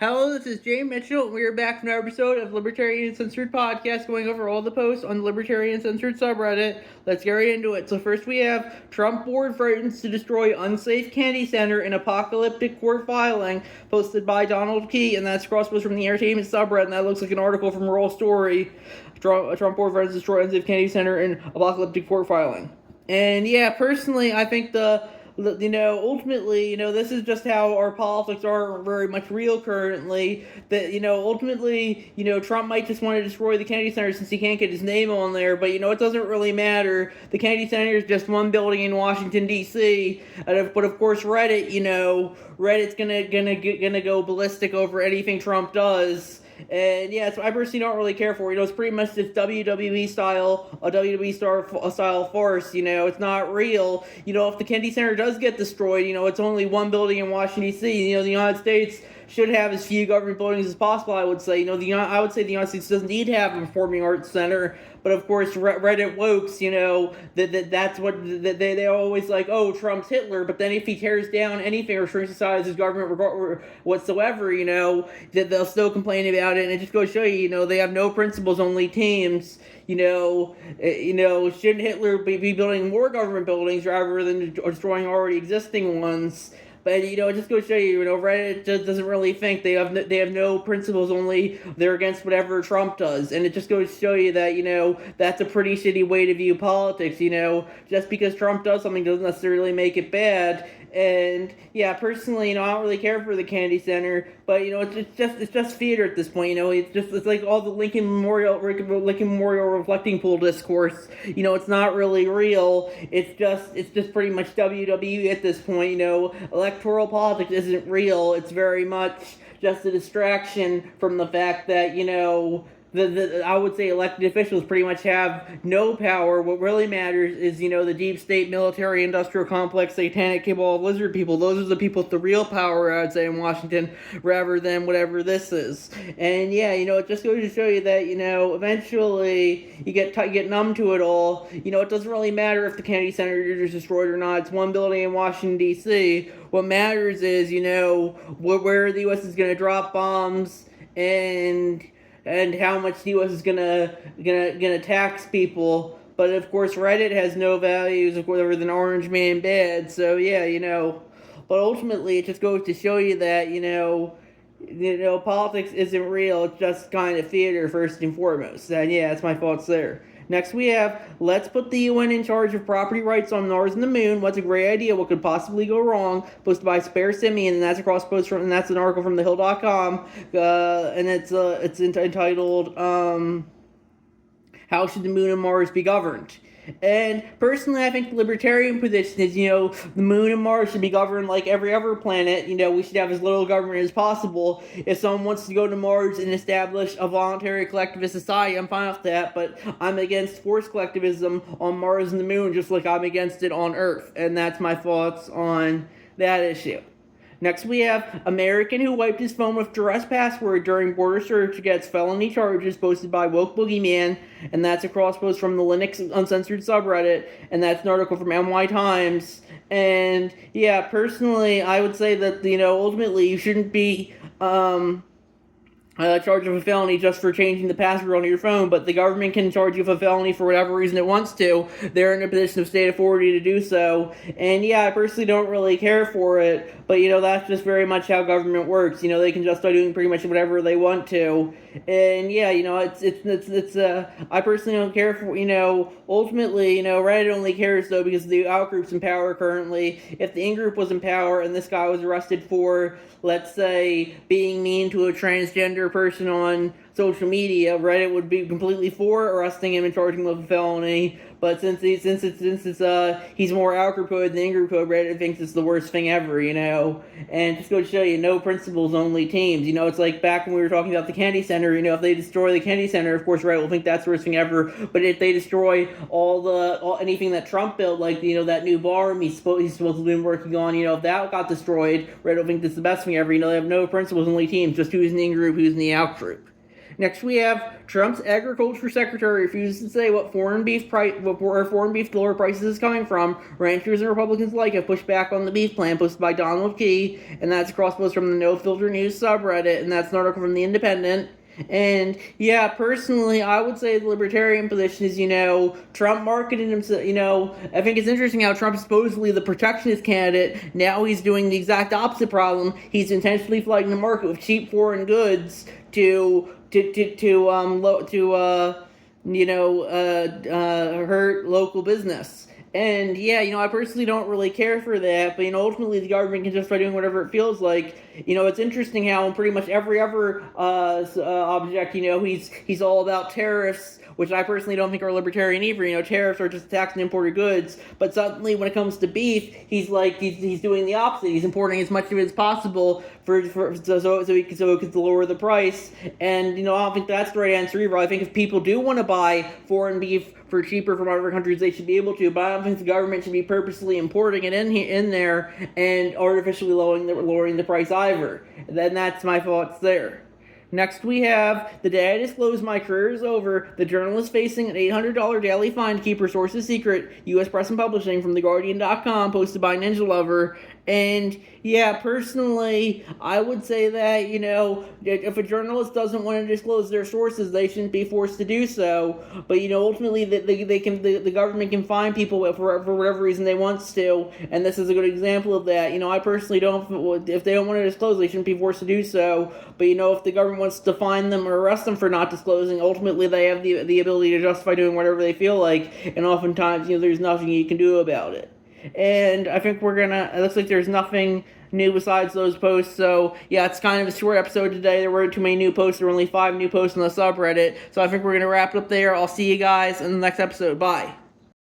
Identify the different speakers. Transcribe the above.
Speaker 1: Hello, this is Jay Mitchell, and we are back from another episode of Libertarian Uncensored podcast, going over all the posts on the Libertarian Uncensored subreddit. Let's get right into it. So first we have Trump board threatens to destroy unsafe candy center in apocalyptic court filing, posted by Donald Key, and that's cross post from the entertainment subreddit, and that looks like an article from Roll Story. Trump board threatens to destroy unsafe candy center in apocalyptic court filing. And yeah, personally, I think ultimately, this is just how our politics are very much real currently. That, ultimately, Trump might just want to destroy the Kennedy Center since he can't get his name on there, but, it doesn't really matter. The Kennedy Center is just one building in Washington, D.C., but of course, Reddit's gonna go ballistic over anything Trump does. And yeah, so I personally don't really care for it. It's pretty much this WWE style farce. It's not real. If the Kennedy Center does get destroyed, it's only one building in Washington D.C. The United States should have as few government buildings as possible. I would say. I would say the United States doesn't need to have a performing arts center. But of course, Reddit wokes, that's what they're always like. Oh, Trump's Hitler. But then if he tears down anything or shrinks the size of his government whatsoever, that they'll still complain about it. And it just goes to show you, they have no principles, only teams. Shouldn't Hitler be building more government buildings rather than destroying already existing ones? But it just goes to show you, Reddit just doesn't really think. They have no principles. Only they're against whatever Trump does, and it just goes to show you that that's a pretty shitty way to view politics. Just because Trump does something doesn't necessarily make it bad. And yeah, personally, I don't really care for the Kennedy Center, but it's just theater at this point. It's like all the Lincoln Memorial reflecting pool discourse. It's not really real. It's just pretty much WWE at this point. Electoral politics isn't real. It's very much just a distraction from the fact that I would say elected officials pretty much have no power. What really matters is, the deep state military industrial complex, satanic cabal of lizard people. Those are the people with the real power, I would say, in Washington, rather than whatever this is. And yeah, it just goes to show you that, eventually you get numb to it all. It doesn't really matter if the Kennedy Center is destroyed or not. It's one building in Washington, D.C. What matters is, where the U.S. is going to drop bombs and how much the U.S. is gonna tax people. But of course, Reddit has no values of whatever than Orange Man bad. So yeah, But ultimately, it just goes to show you that politics isn't real. It's just kind of theater first and foremost. And yeah, that's my thoughts there. Next we have, let's put the UN in charge of property rights on Mars and the Moon. What's a great idea? What could possibly go wrong? Posted by Spare Simeon, and that's and that's an article from thehill.com. And it's entitled, How Should the Moon and Mars Be Governed? And personally, I think the libertarian position is, the Moon and Mars should be governed like every other planet. We should have as little government as possible. If someone wants to go to Mars and establish a voluntary collectivist society, I'm fine with that. But I'm against forced collectivism on Mars and the Moon, just like I'm against it on Earth. And that's my thoughts on that issue. Next we have American who wiped his phone with duress password during border search gets felony charges, posted by Woke Boogeyman, and that's a cross post from the Linux Uncensored subreddit, and that's an article from NY Times. And yeah, personally, I would say that ultimately you shouldn't be charged with a felony just for changing the password on your phone, but the government can charge you with a felony for whatever reason it wants to. They're in a position of state authority to do so. And yeah, I personally don't really care for it, but that's just very much how government works. They can just start doing pretty much whatever they want to. And yeah, it's I personally don't care for, ultimately, Reddit only cares though because the outgroup's in power currently. If the in-group was in power and this guy was arrested for, let's say, being mean to a transgender person on social media, Reddit would be completely for arresting him and charging him with a felony. But since he's more outgroup code than in-group code, Reddit thinks it's the worst thing ever, And just go to show you, no principles, only teams. It's like back when we were talking about the Kennedy Center. If they destroy the Kennedy Center, of course Reddit will think that's the worst thing ever. But if they destroy anything that Trump built, like that new bar he's supposed to have been working on, if that got destroyed, Reddit will think that's the best thing ever. They have no principles, only teams. Just who's in the in-group, who's in the out-group. Next, we have Trump's agriculture secretary refuses to say what foreign beef lower prices is coming from. Ranchers and Republicans alike have pushed back on the beef plan posted by Donald Key, and that's a cross post from the No Filter News subreddit, and that's an article from The Independent. And yeah, personally, I would say the libertarian position is, Trump marketed himself. I think it's interesting how Trump is supposedly the protectionist candidate. Now he's doing the exact opposite problem. He's intentionally flooding the market with cheap foreign goods to hurt local business. And yeah, I personally don't really care for that, but ultimately the government can justify doing whatever it feels like. It's interesting how in pretty much every other object, he's all about tariffs, which I personally don't think are libertarian either. Tariffs are just taxing imported goods, but suddenly when it comes to beef, he's doing the opposite. He's importing as much of it as possible so it can lower the price. And I don't think that's the right answer either. I think if people do want to buy foreign beef for cheaper from other countries, they should be able to, but I don't think the government should be purposely importing it in there and artificially lowering the price either. Then that's my thoughts there. Next, we have the day I disclosed my career is over. The journalist facing an $800 daily fine to keep her sources secret. U.S. Press and Publishing from TheGuardian.com, posted by Ninja Lover. And yeah, personally, I would say that, if a journalist doesn't want to disclose their sources, they shouldn't be forced to do so. But, ultimately, the government can fine people for whatever reason they want to. And this is a good example of that. I personally don't, if they don't want to disclose, they shouldn't be forced to do so. But, if the government wants to fine them or arrest them for not disclosing, ultimately they have the ability to justify doing whatever they feel like. And oftentimes, there's nothing you can do about it. And I think it looks like there's nothing new besides those posts, so yeah, it's kind of a short episode today. There weren't too many new posts. There were only 5 new posts on the subreddit, so I think we're going to wrap it up there. I'll see you guys in the next episode. Bye.